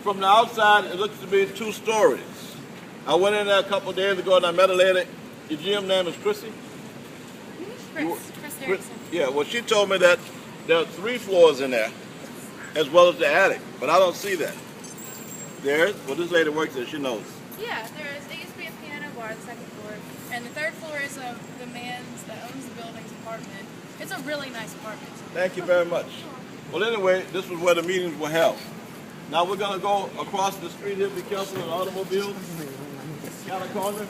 from the outside, it looks to be 2 stories. I went in there a couple of days ago and I met a lady. Your GM name is Chrissy? Chris. Yeah, well, she told me that there are 3 floors in there, as well as the attic, but I don't see that. There's, well, this lady works there, she knows. Yeah, there used to be a piano bar on the 2nd floor, and the 3rd floor is the man's that owns the building's apartment. It's a really nice apartment. Thank you very much. Well, anyway, this was where the meetings were held. Now we're going to go across the street here. Be careful of automobiles. Got a corner.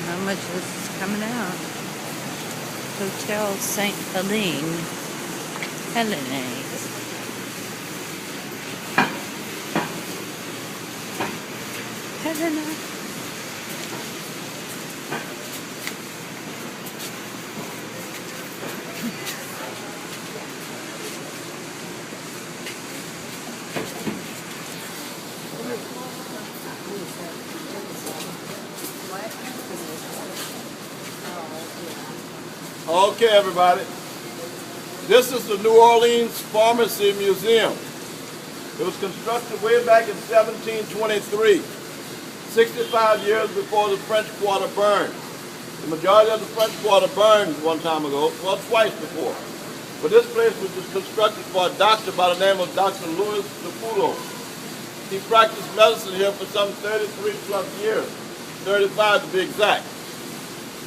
How much this is coming out? Hotel St. Helene. Helena. Okay, everybody. This is the New Orleans Pharmacy Museum. It was constructed way back in 1723, 65 years before the French Quarter burned. The majority of the French Quarter burned one time ago, well, twice before. But this place was just constructed for a doctor by the name of Dr. Louis Caputo. He practiced medicine here for some 33 plus years, 35 to be exact.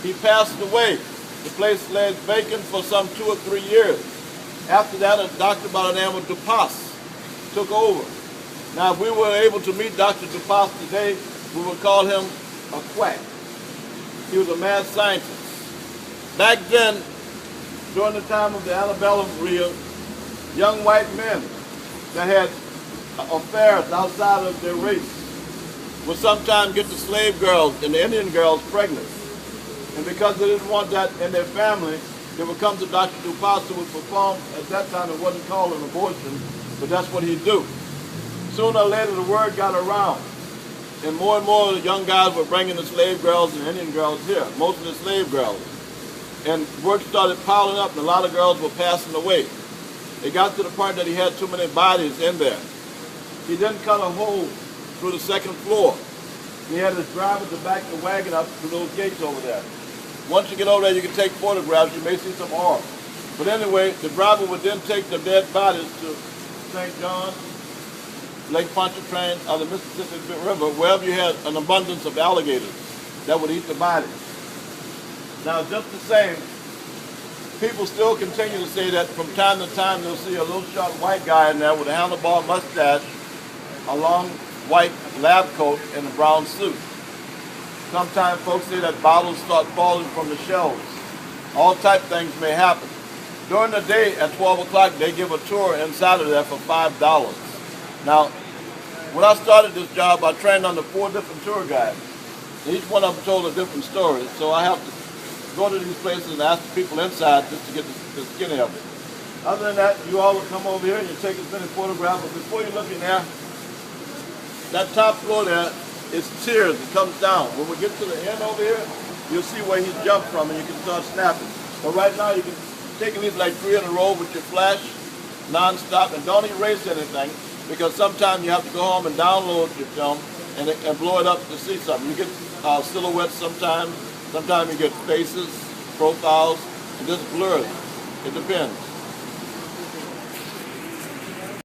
He passed away. The place lay vacant for some 2 or 3 years. After that, a doctor by the name of Dupas took over. Now, if we were able to meet Dr. Dupas today, we would call him a quack. He was a mad scientist. Back then, during the time of the antebellum era, young white men that had affairs outside of their race would sometimes get the slave girls and the Indian girls pregnant. And because they didn't want that in their family, they would come to Dr. Dupas, who would perform, at that time it wasn't called an abortion, but that's what he'd do. Sooner or later the word got around, and more of the young guys were bringing the slave girls and Indian girls here, most of the slave girls. And work started piling up and a lot of girls were passing away. It got to the point that he had too many bodies in there. He then cut a hole through the 2nd floor. He had his driver to back the wagon up to those gates over there. Once you get over there, you can take photographs. You may see some art. But anyway, the driver would then take the dead bodies to St. John, Lake Pontchartrain, or the Mississippi River, wherever you had an abundance of alligators that would eat the bodies. Now, just the same, people still continue to say that from time to time they'll see a little short white guy in there with a handlebar mustache, a long white lab coat, and a brown suit. Sometimes folks say that bottles start falling from the shelves. All type of things may happen. During the day at 12 o'clock, they give a tour inside of there for $5. Now, when I started this job, I trained under 4 different tour guides. Each one of them told a different story, so I have to go to these places and ask the people inside just to get the skinny of it. Other than that, you all will come over here and you take as many photographs, but before you look in there, that top floor there is tiers. It comes down. When we get to the end over here, you'll see where he jumped from and you can start snapping. But right now you can take at least like 3 in a row with your flash, non-stop, and don't erase anything because sometimes you have to go home and download your film and blow it up to see something. You get silhouettes sometimes you get faces, profiles, and just blurs. It depends.